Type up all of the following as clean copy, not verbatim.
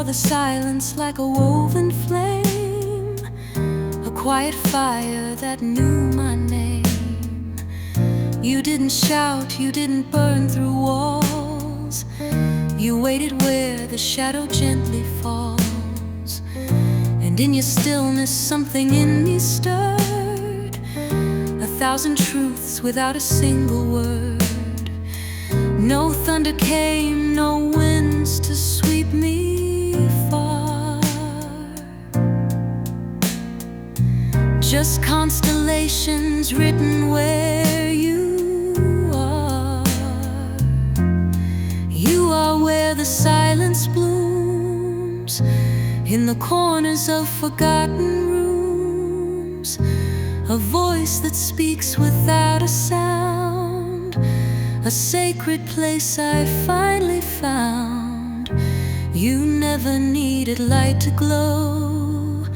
the silence like a woven flame, a quiet fire that knew my name. You didn't shout, you didn't burn through walls. You waited where the shadow gently falls. And in your stillness something in me stirred, 1,000 truths without a single word. No thunder came, no winds to sweep me far. Just constellations written where you are. You are where the silence blooms, in the corners of forgotten rooms. A voice that speaks without a sound, a sacred place I finally found. You never needed light to glow.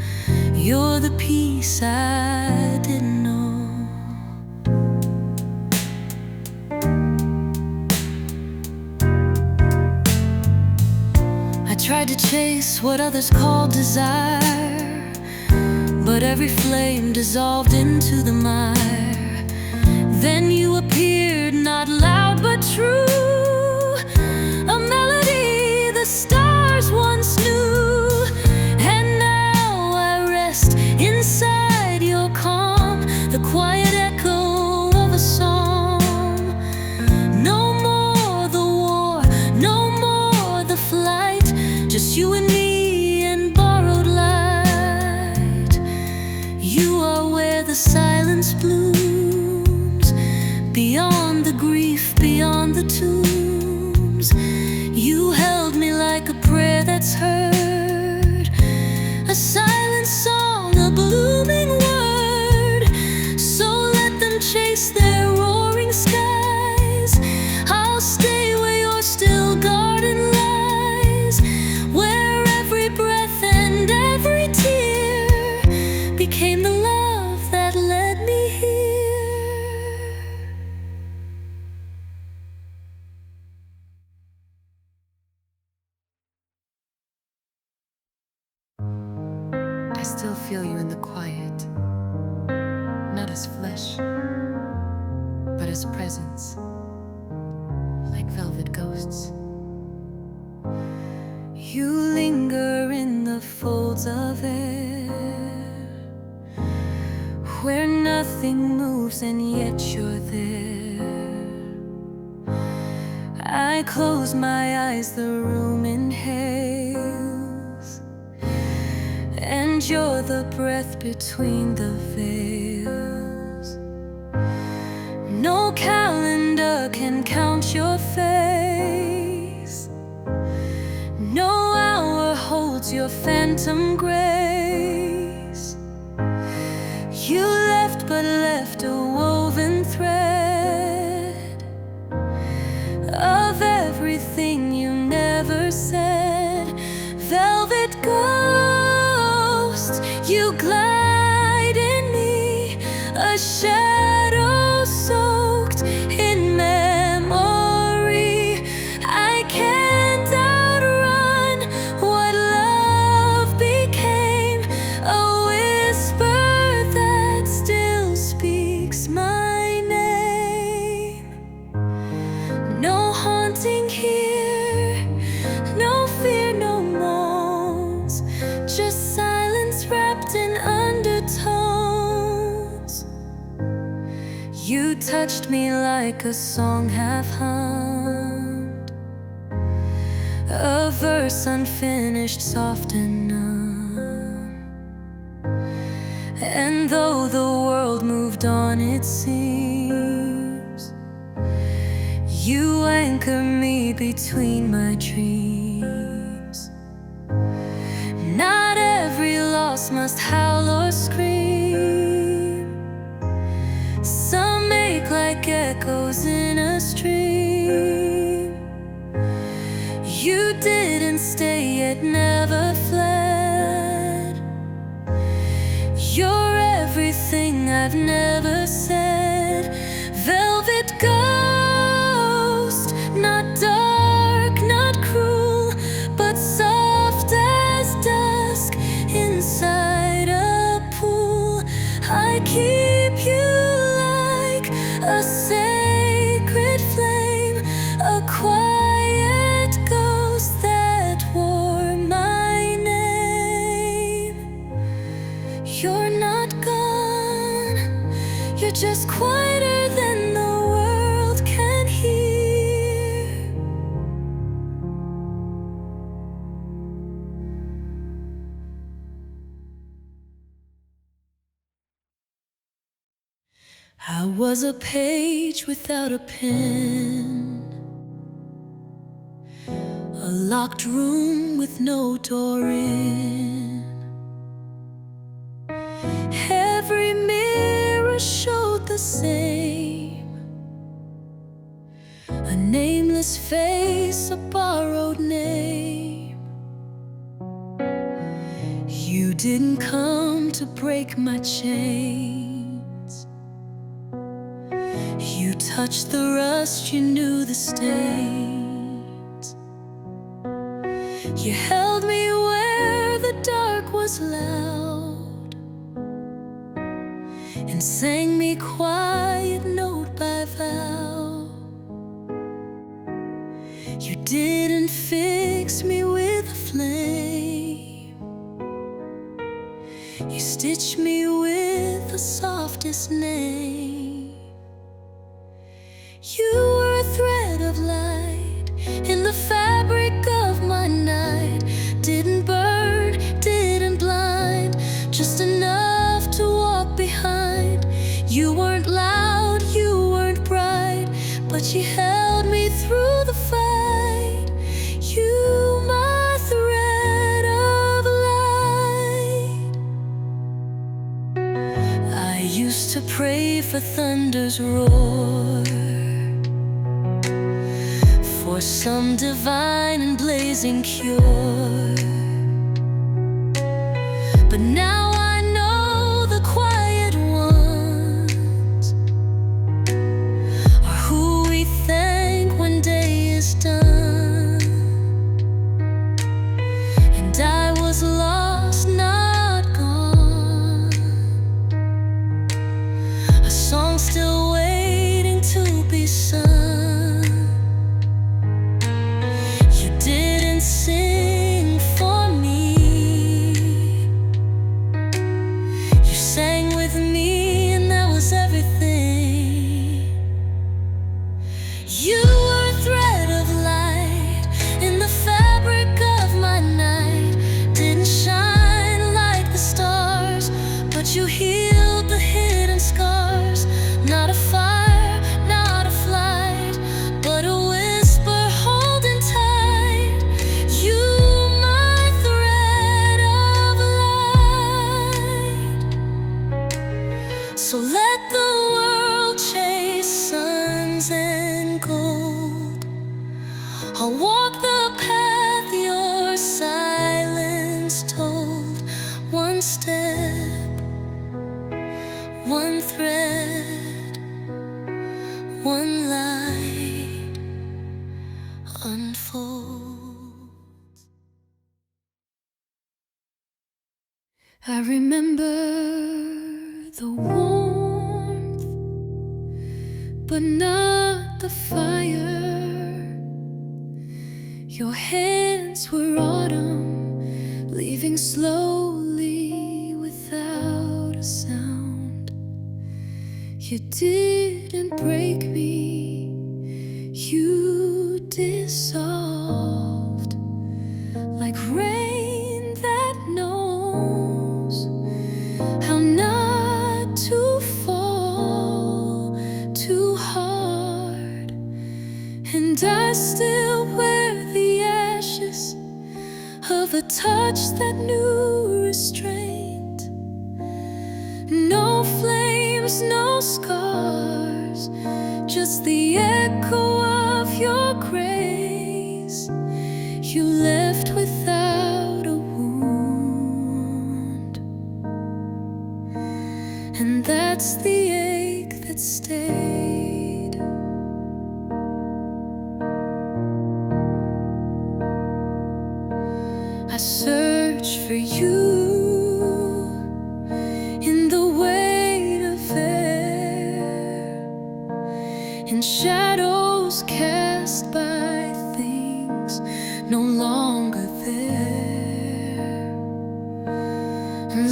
You're the peace I didn't know. I tried to chase what others called desire, but every flame dissolved into the mire. Then you appeared, not loud but true, a melody the stars once knew. And now I rest inside your calm, the quiet echo of a song. No more the war, no more the flight, just you and me and borrowed light. You are where the silence blooms, beyond the grief, beyond the tombs. You held me like a prayer that's heard, a silent song, a blooming word. So let them chase their roaring skies. I'll stay where your still garden lies, where every breath and every tear became the love that led me here. I still feel you in the quiet, not as flesh, but as presence, like velvet ghosts. You linger in the folds of air, where nothing moves and yet you're there. I close my eyes, the room inhales, and you're the breath between the veils. No calendar can count your face, no hour holds your phantom grace. You left but left a woven thread of everything you never said. Velvet ghost, you glide in me, a shadow soaked in memory. I can't outrun what love became, a whisper that still speaks my name. No haunting here, no fear, no moans, just silence wrapped in undertones. You touched me like a song half hummed, a verse unfinished, soft and numb. And though the world moved on, it seems, you anchor me between my dreams. Not every loss must howl or scream. Some ache like echoes in a stream. You didn't stay, yet never fled. You're everything I've never said. Velvet ghost, not dark, not cruel, but soft You're not gone, you're just quieter than the world can hear. I was a page without a pen, a locked room with no door in. Every mirror showed the same, a nameless face, a borrowed name. You didn't come to break my chains. You touched the rust, you knew the stains. You held me where the dark was loud, and sang me quiet note by vow. You didn't fix me with a flame. You stitched me with the softest name. You were a thread of light in the fabric of my night. Didn't burn, didn't blind, just enough to walk behind. You weren't loud, you weren't bright, but you held me through the fight. You, my thread of light. I used to pray for thunder's roar, for some divine and blazing cure. But now I know the quiet ones are who we thank when day is done. And I was lost, not gone, a song still waiting to be sung. Sing for me. You sang with me, and that was everything. You were a thread of light in the fabric of my night. Didn't shine like the stars, but you healed the hidden scars. Not a fire, not a flight, but a whisper holding tight. You, my thread of light. So let the world chase suns and gold. I'll walk the path your silence told. One step, one thread, one light unfold. I remember the warmth, but not the fire. Your hands were autumn, leaving slowly without a sound. You didn't break me, you dissolved like rain that knows how not to fall too hard. And I still wear the ashes of a touch that knew restraint. No flames, no scars, just the echo of your grace. You left without a wound, and that's the ache that stayed. I search for you in the weight of air, in shadows cast by things no longer there.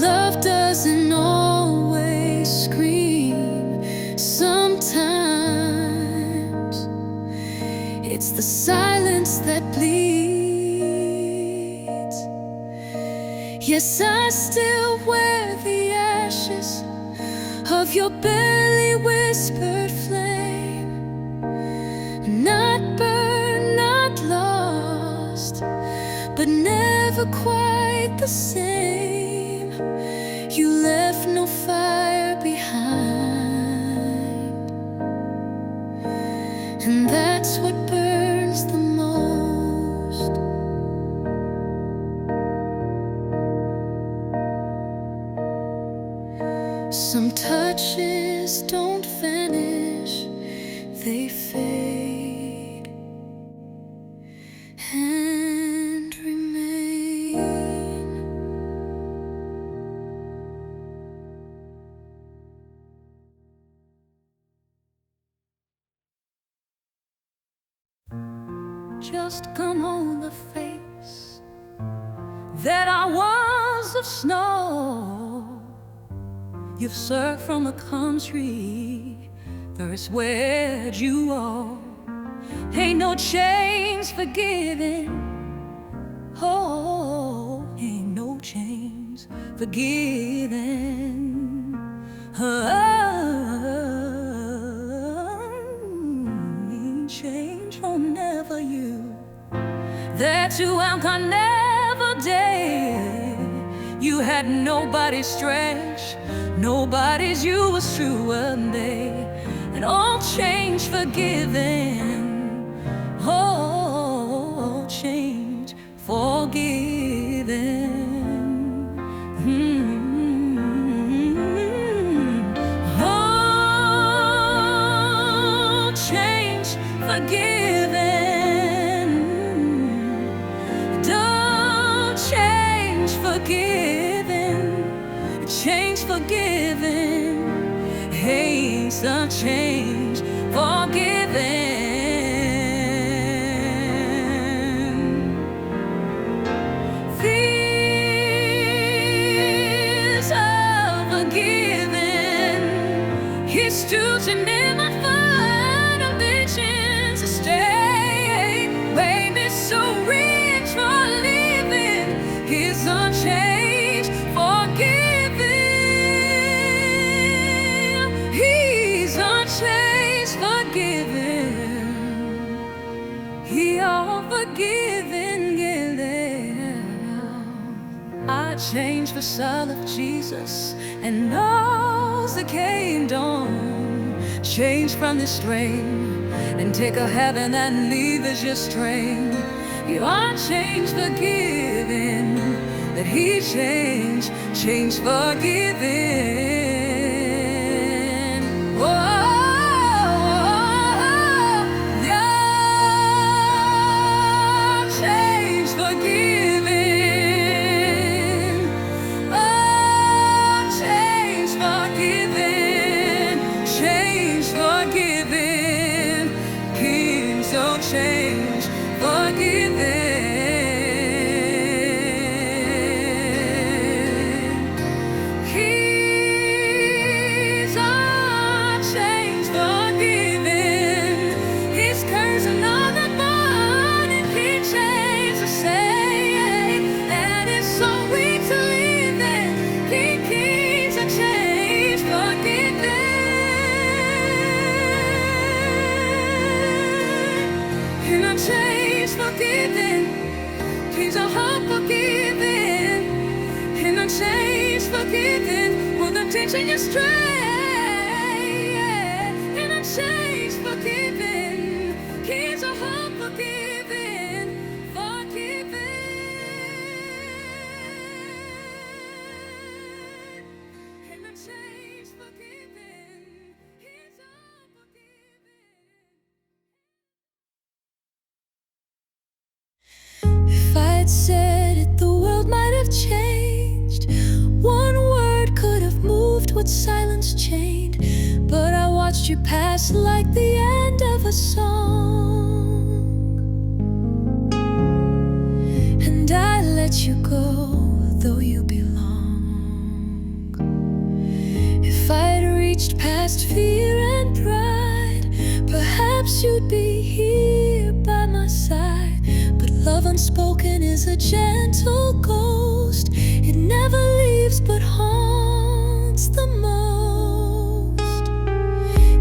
Love doesn't Yes, I still wear the ashes of your barely whispered flame. Not burned, not lost, but never quite the same. You left no fire behind, and that's what burns the most. Some touches don't vanish, they fade and remain. Just come on the face that I was of snow. You've served from a country thirst where'd you all. Ain't no chains forgiving. Oh, ain't no chains forgiving. Change will never you. That you can never dare. You had nobody's stretch, nobody's you was true one day, and all change forgiven. Oh, change forgiven. Oh, change forgiven. Don't change forgiven. Change forgiven. Hey, some change forgiven. Fears are forgiven. He's stooping in my final visions to stay. Baby, so rich for living. He's unchanged, forgiven. He's unchanged, forgiven. He all forgiven, given. I changed for son of Jesus and knows the kingdom. Change from this strain and take a heaven and leave as your strain. You are changed, forgiven. That he changed, changed, forgiven. Whoa. Change, forgiven. He's unchanged, forgiven. He's cursing all that born and he changed the same. And it's so weak to leave it. He's unchanged, forgiven. Change forgiven. He's a hope forgiven. And I'm changed forgiven. Will the teaching you stray. And I'm changed forgiven. He's a hope forgiven. Forgiven. And I'm changed forgiven. He's a hope forgiven. If I'd said it, the world might have changed. One word could have moved what silence chained. But I watched you pass like the end of a song, and I let you go, though you belong. If I'd reached past fear and pride, perhaps you'd be here by my side. But love unspoken is a gentle ghost. It never leaves but haunts the most.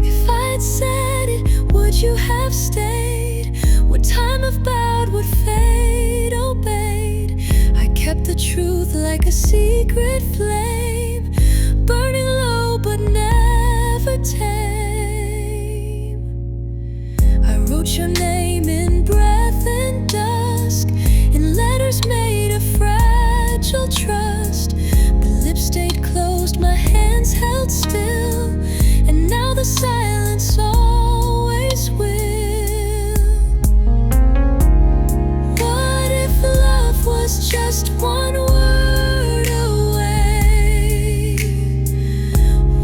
If I had said it, would you have stayed? Would time have bowed, would fate obeyed? I kept the truth like a secret flame, burning low but never tame. I wrote your name in breath and dusk, in letters made of fragile trust. The lips stayed closed, my hands held still, and now the silence always will. What if love was just one word away?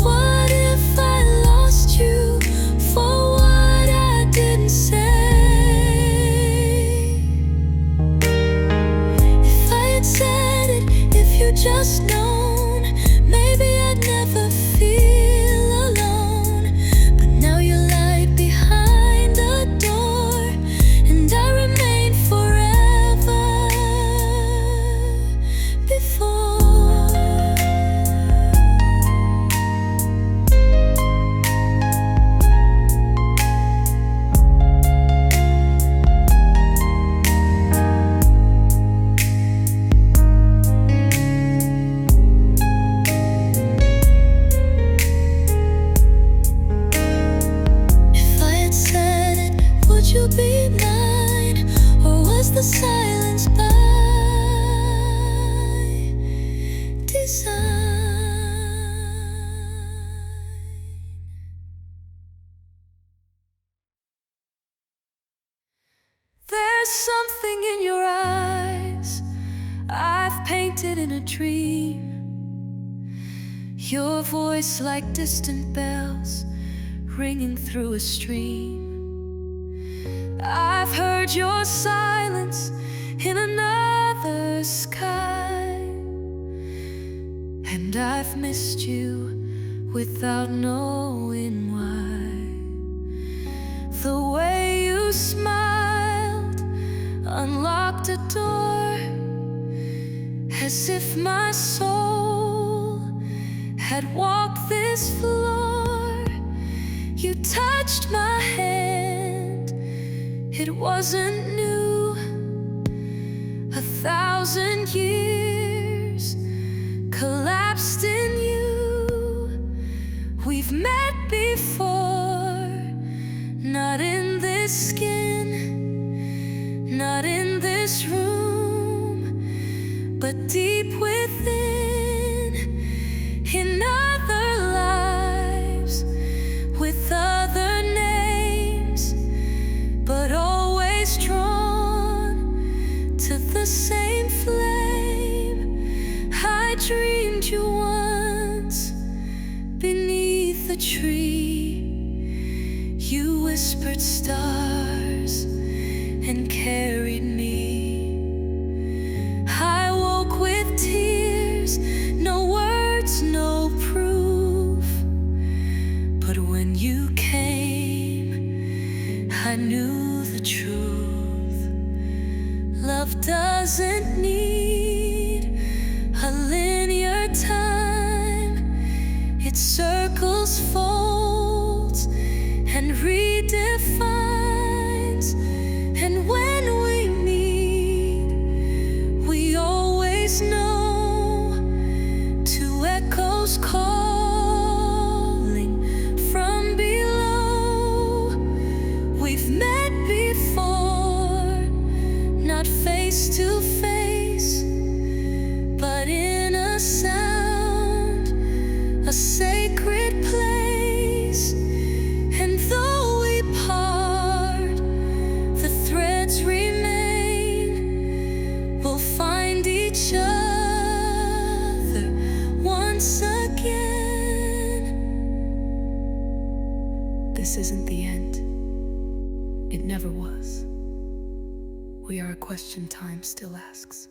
What if I lost you for what I didn't say? If I had said it, if you just known, maybe I'd never feel alone. But now you lie behind a door, and I remain forever before. If I had said it, would you be mine? Or was the silence by design? There's something in your eyes I've painted in a dream. Your voice like distant bells ringing through a stream. I've heard your silence in another sky, and I've missed you without knowing why. The way you smiled unlocked a door, as if my soul had walked this floor. You touched my hand, it wasn't new. 1,000 years collapsed in you. We've met before, not in this skin, not in this room, but deep within, in other lives, with other names, but always drawn to the same flame. I dreamed you once beneath a tree. You whispered stars and carried me. I woke with tears, no words, no proof. But when you came, I knew the truth. Love doesn't need a linear time. It circles, folds, and redefines. And when we meet, we always know two echoes calling from below. We've met before, not face to face, but in a sound, a sacred place. And though we part, the threads remain. We'll find each other once again. This isn't the end. It never was. We are a question time still asks.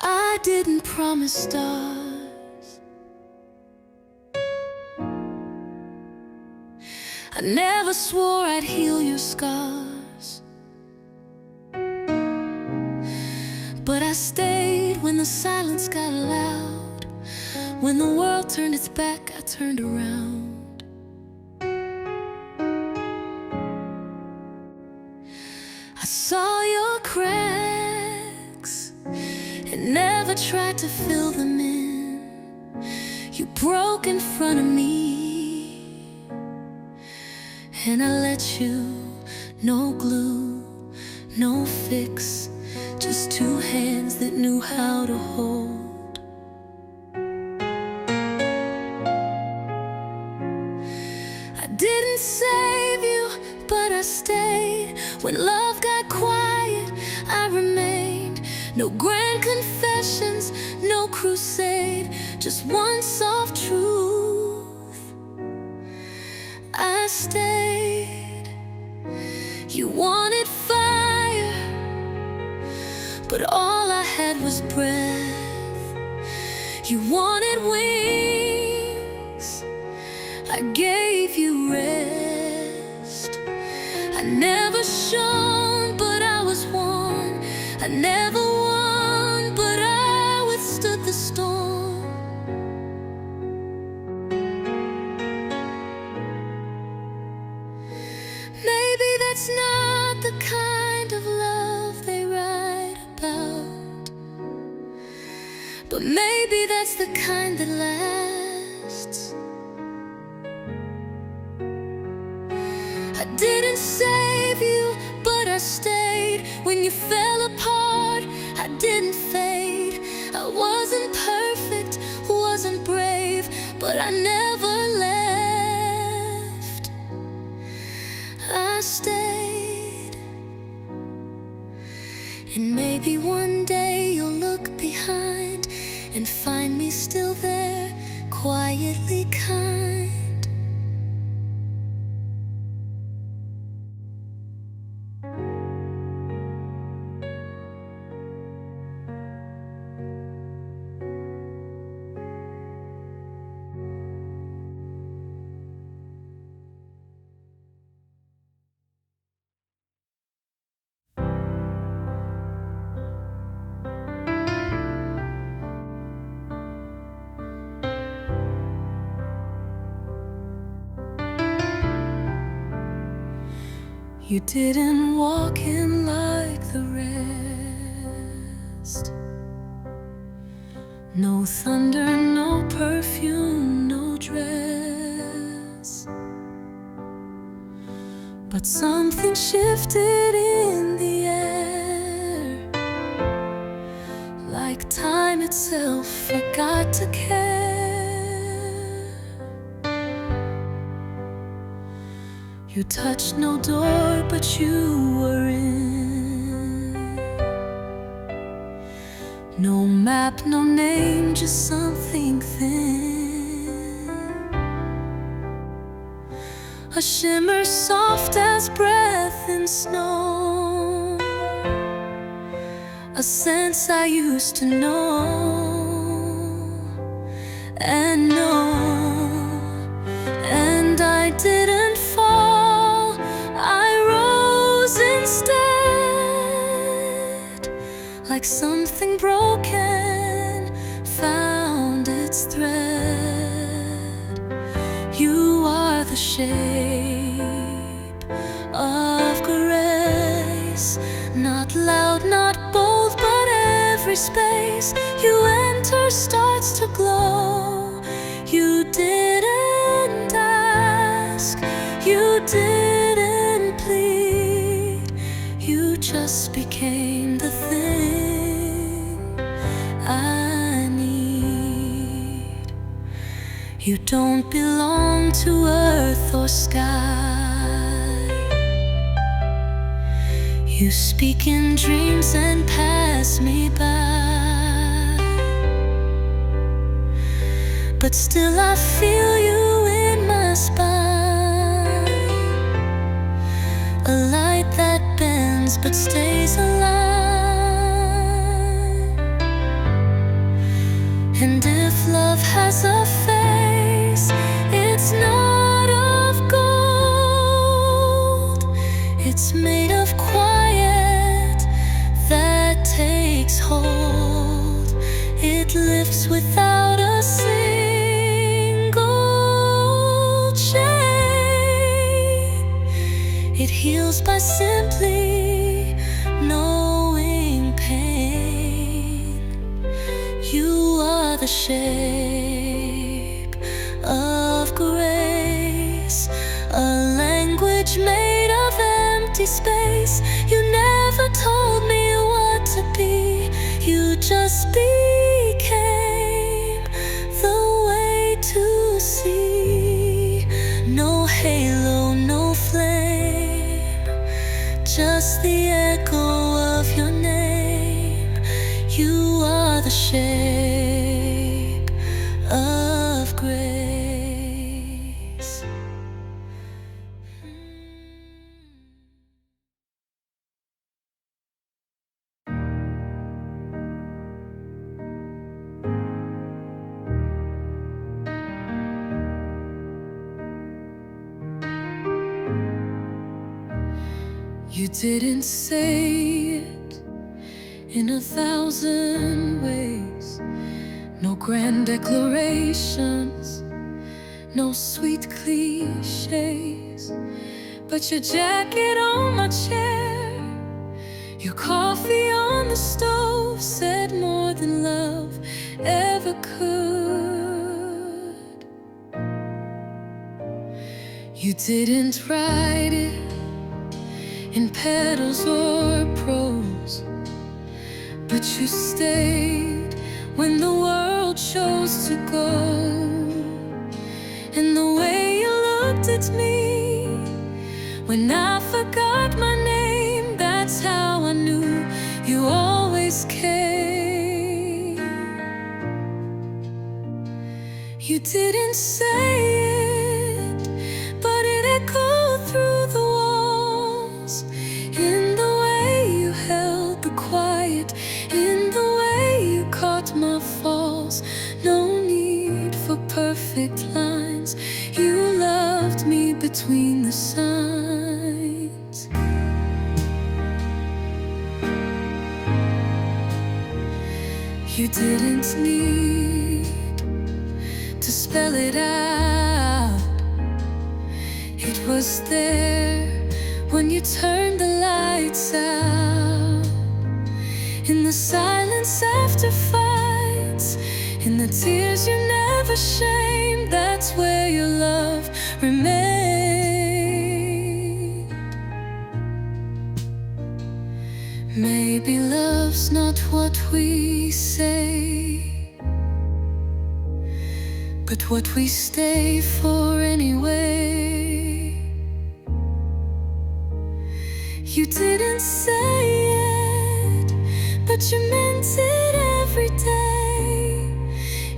I didn't promise stars. I never swore I'd heal your scars. But I stayed when the silence got loud. When the world turned its back, I turned around. I saw your cracks and never tried to fill them in. You broke in front of me, and I let you. No glue, no fix, just two hands that knew how to hold. I didn't save you, but I stayed. When love got quiet, I remained. No grand confessions, no crusade, just one soft truth. I stayed. You wanted fire, but all I had was breath. You wanted wings, I gave you rest. I never shone, but I was one. I never won, but I withstood the storm. Maybe that's not the kind of love they write about, but maybe that's the kind that lasts. I didn't save you, but I stayed. When you fell apart, I didn't fade. I wasn't perfect, wasn't brave, but I never left. I stayed. And maybe one day you'll look behind and find me still there, quietly kind. You didn't walk in like the rest. No thunder, no perfume, no dress. But something shifted in the air, like time itself forgot to care. You touched no door, but you were in. No map, no name, just something thin. A shimmer soft as breath in snow. A sense I used to know and know. And I didn't fall, I rose instead. Like something broken found its thread. You are the shape of grace, not loud, not bold, but every space you enter starts to glow. You didn't ask, you didn't plead, you just became the thing I need. You don't belong to earth or sky. You speak in dreams and pass me by, but still I feel you in my spine. A light that bends but stays alive. And if love has a face, it's not of gold. It's made of quiet that takes hold. It lifts without a single chain. It heals by simply knowing pain. You are the shape of grace, a language made of empty space. You never told me what to be, you just became the way to see. No halo, no flame, just the echo of your name. You are the shape of grace. You didn't say it in 1,000 ways. No grand declarations, no sweet cliches. But your jacket on my chair, your coffee on the stove said more than love ever could. You didn't write it in petals or prose, but you stayed when the world chose to go. And the way you looked at me when I forgot my name, that's how I knew you always came. You didn't say it, but it echoed through the walls, in the way you held the quiet, in the way you caught my falls. No need for perfect lines, you loved me between the signs. You didn't need to spell it out, it was there when you turned the lights out. In the silence after fights, in the tears you never shamed, that's where your love remained. Maybe love's not what we say, but what we stay for anyway. You didn't say it, but you meant it every day.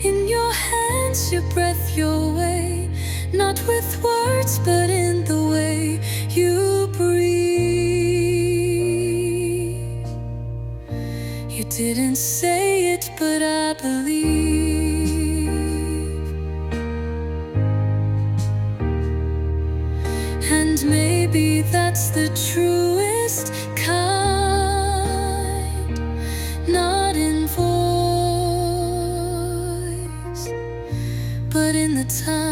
In your hands, your breath, your way, not with words, but in the way you breathe. You didn't say it, but I believe. And maybe that's the truest kind, not in voice, but in the time.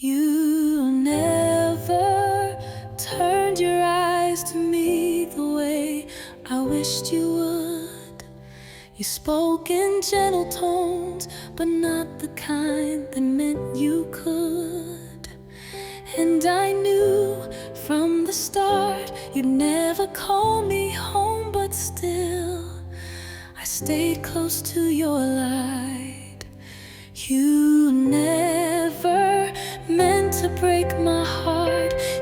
You never turned your eyes to me the way I wished you would. You spoke in gentle tones, but not the kind that meant you could. And I knew from the start you'd never call me home, but still I stayed close to your light. You never meant to break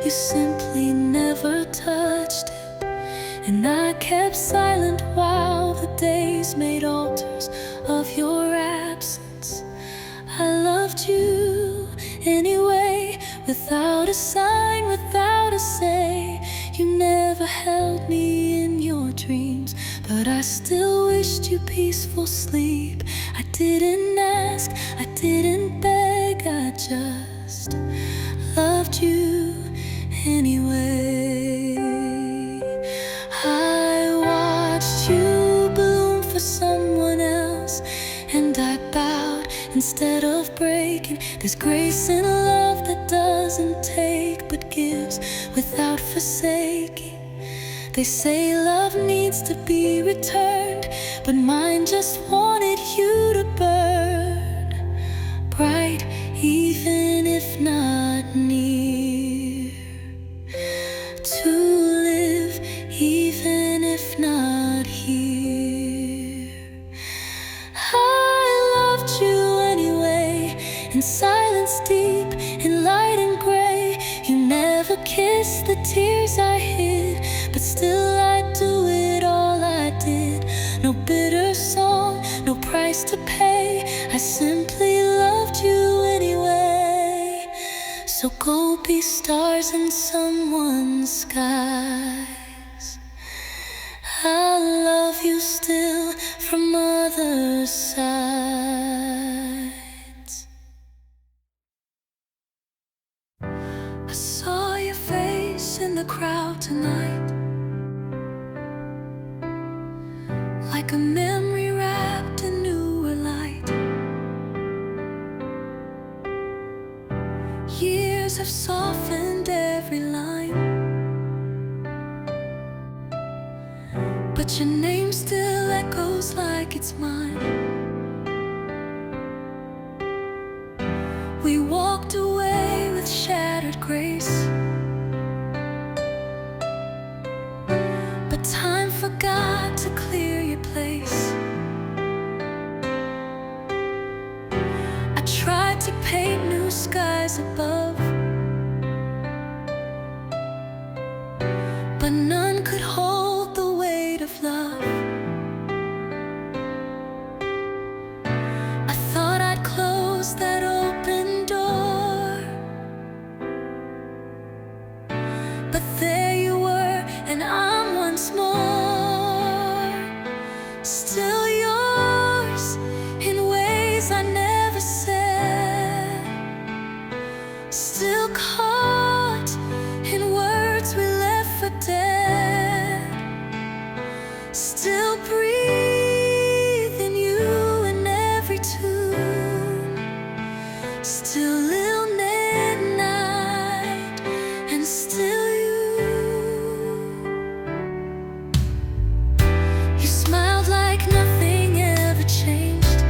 you simply never touched it. And I kept silent while the days made altars of your absence. I loved you anyway, without a sign, without a say. You never held me in your dreams, but I still wished you peaceful sleep. I didn't ask, I didn't beg, I just loved you anyway. I watched you bloom for someone else, and I bowed instead of breaking. There's grace in love that doesn't take but gives without forsaking. They say love needs to be returned, but mine just wanted you to burn bright, even if not near, to live, even if not here. I loved you anyway, in silence deep, in light and gray. You never kissed the tears I hid, but still I'd do it all I did. No bitter song, no price to pay. I simply loved you anyway. So go be stars in someone's skies. I love you still from other sides. I saw your face in the crowd tonight, like a memory wrapped in newer light. Years have softened every line, but your name still echoes like it's mine. We walked away with shattered grace, but time forgot to clear your place. I tried to paint new skies above, but none could hold the weight of love. I thought I'd close that open door, but there you were, and I'm once more still yours in ways I never said, still caught in words we left for dead, still breathing you in every tune, still little midnight, and still you. You smiled like nothing ever changed,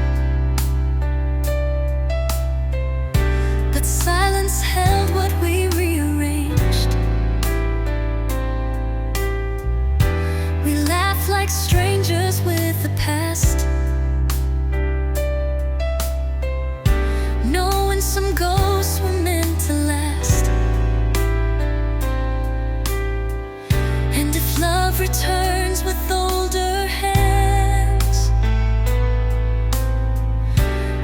but silence held what we rearranged. We laughed like strangers with the past, knowing some ghosts were meant to last. And if love returns with older hands,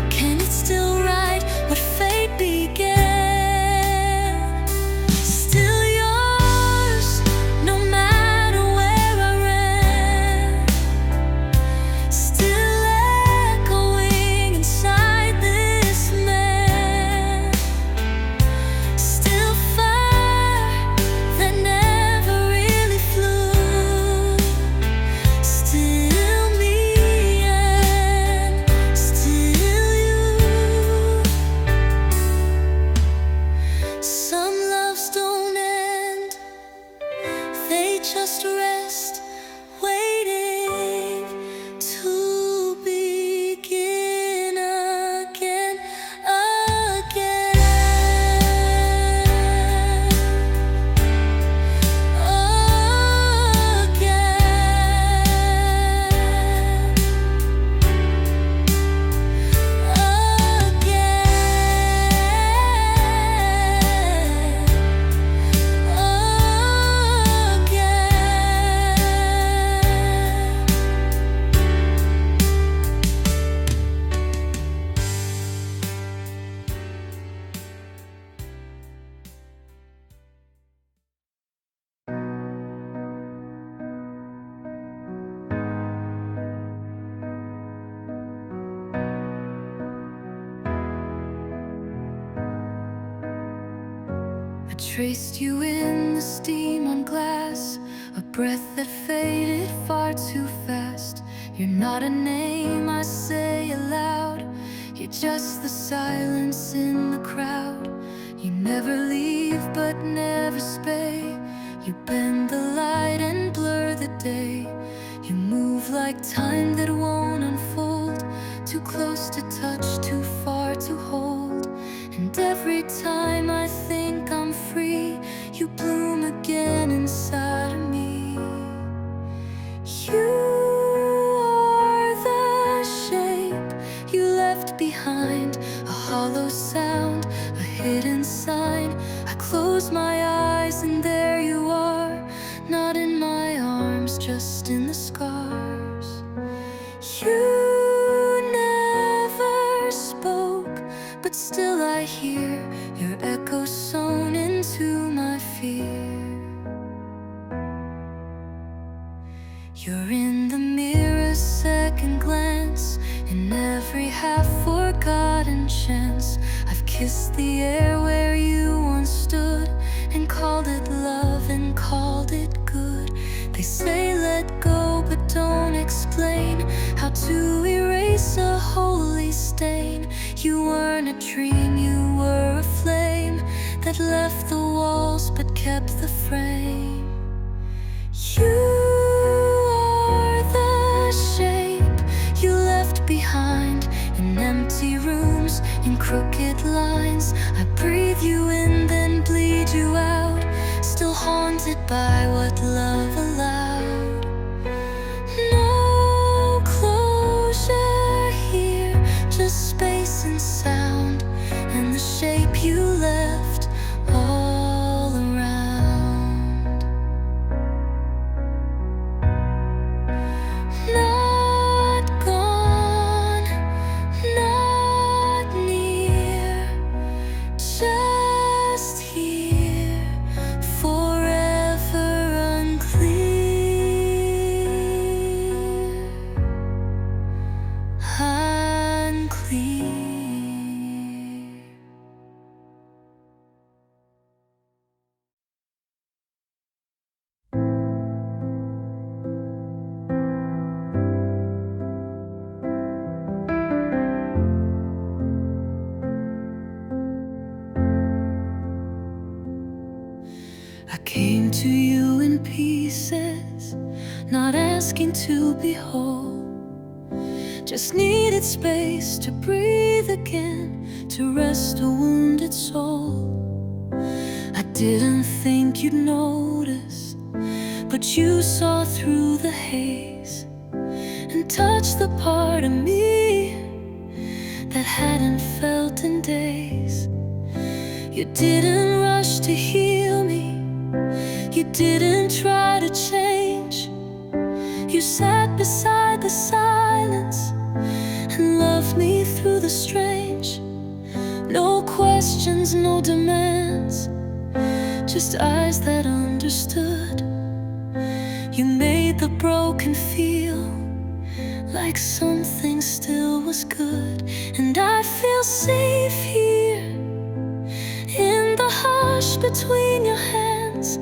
can it still right what fate began? I traced you in the steam on glass, a breath that faded far too fast. You're not a name I say aloud, you're just the silence in the crowd. You never leave but never stay. You bend the light and blur the day. You move like time that won't unfold, too close to touch, too far to hold. And every time I think I'm free, you bloom again inside of me. You are the shape you left behind, a hollow sound, a hidden sign. I close my eyes and there you are, not in my arms, just in the scars. You never spoke, but still I hear your echo sewn into my fear. You're in the mirror's second glance, in every half-forgotten chance. I've kissed the air where you once stood, and called it love and called it good. They say let go but don't explain how to erase a holy stain. You weren't a dream, you were a flame that left the walls but kept the frame. You you left behind, in empty rooms, in crooked lines. I breathe you in, then bleed you out, still haunted by what love allowed. No closure here, just space and sound, and the shape you left all around. I came to you in pieces, not asking to be whole, just needed space to breathe again, to rest a wounded soul. I didn't think you'd notice, but you saw through the haze and touched the part of me that hadn't felt in days. You didn't rush to heal me, you didn't try to change. You sat beside the silence and loved me through the strange. No questions, no demands, just eyes that understood. You made the broken feel like something still was good. And I feel safe here in the hush between your hands,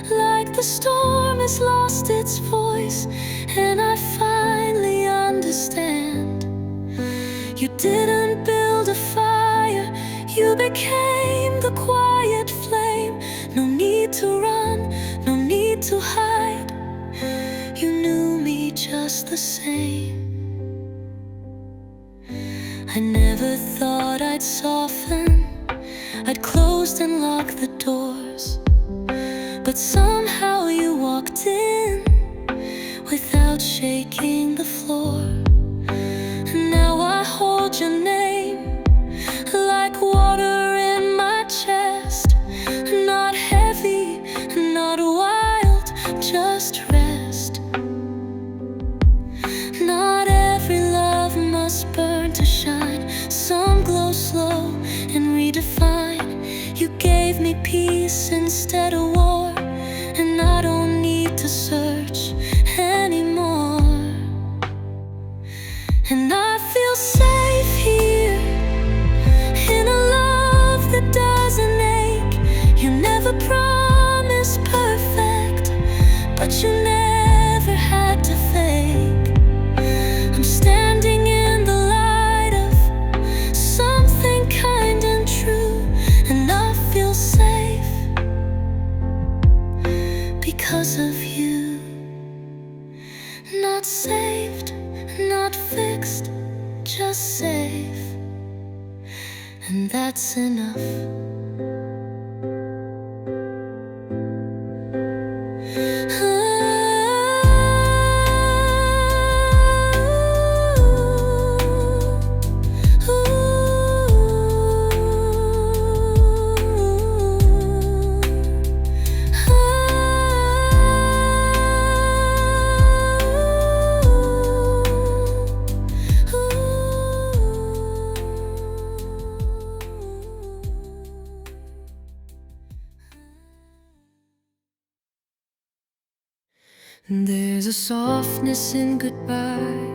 like the storm has lost its voice, and I finally understand. You didn't build a fire, you became the quiet flame. No need to run, no need to hide, you knew me just the same. I never thought I'd soften, I'd closed and locked the doors, but somehow you walked in without shaking the floor. And now I hold your name like water in my chest, not heavy, not wild, just rest. Not every love must burn to shine, some glow slow and redefine. You gave me peace instead of war, and I don't need to search anymore. And I feel safe here in a love that doesn't ache. You never And there's a softness in goodbye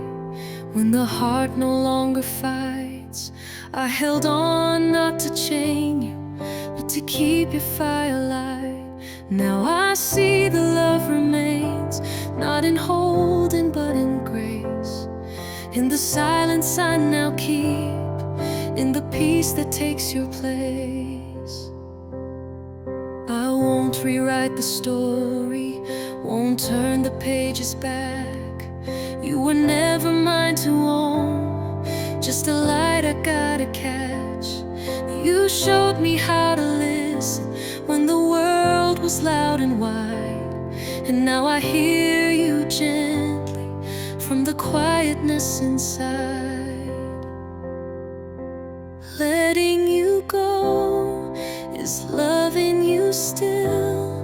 when the heart no longer fights. I held on not to chain you, but to keep your fire alive. Now I see the love remains, not in holding but in grace. In the silence I now keep, in the peace that takes your place. I won't rewrite the story, won't turn the pages back. You were never mine to own, just a light I gotta catch. You showed me how to listen when the world was loud and wide. And now I hear you gently from the quietness inside. Letting you go is loving you still.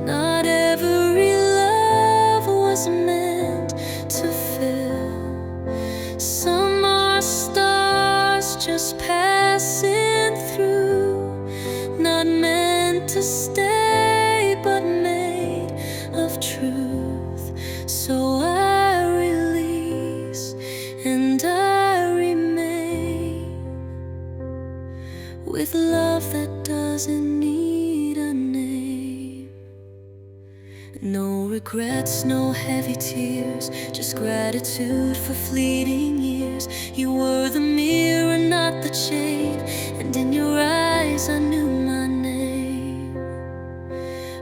Not every love was meant to fill. Some are stars just passing through, not meant to stay but made of truth. So I release and I remain with love that doesn't need a name. No regrets, no heavy tears, just gratitude for fleeting years. You were the mirror, not the chain, and in your eyes I knew my name.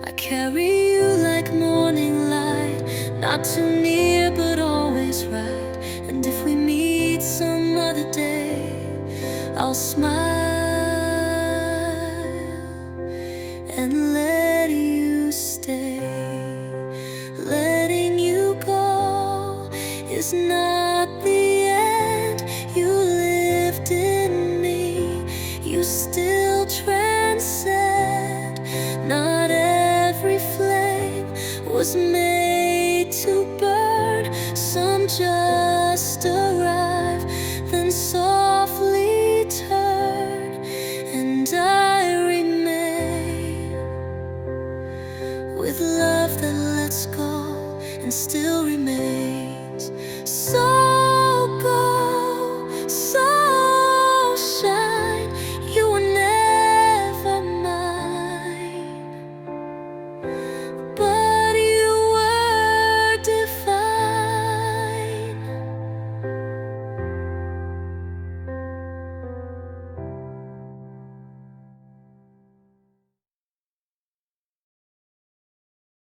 I carry you like morning light, not too near but always right. And if we meet some other day, I'll smile and let you stay. Letting you go is not the end. You lived in me, you still transcend. Not every flame was made to burn. Some just arrive, then softly turn. And I remain with love that lets go and still remain.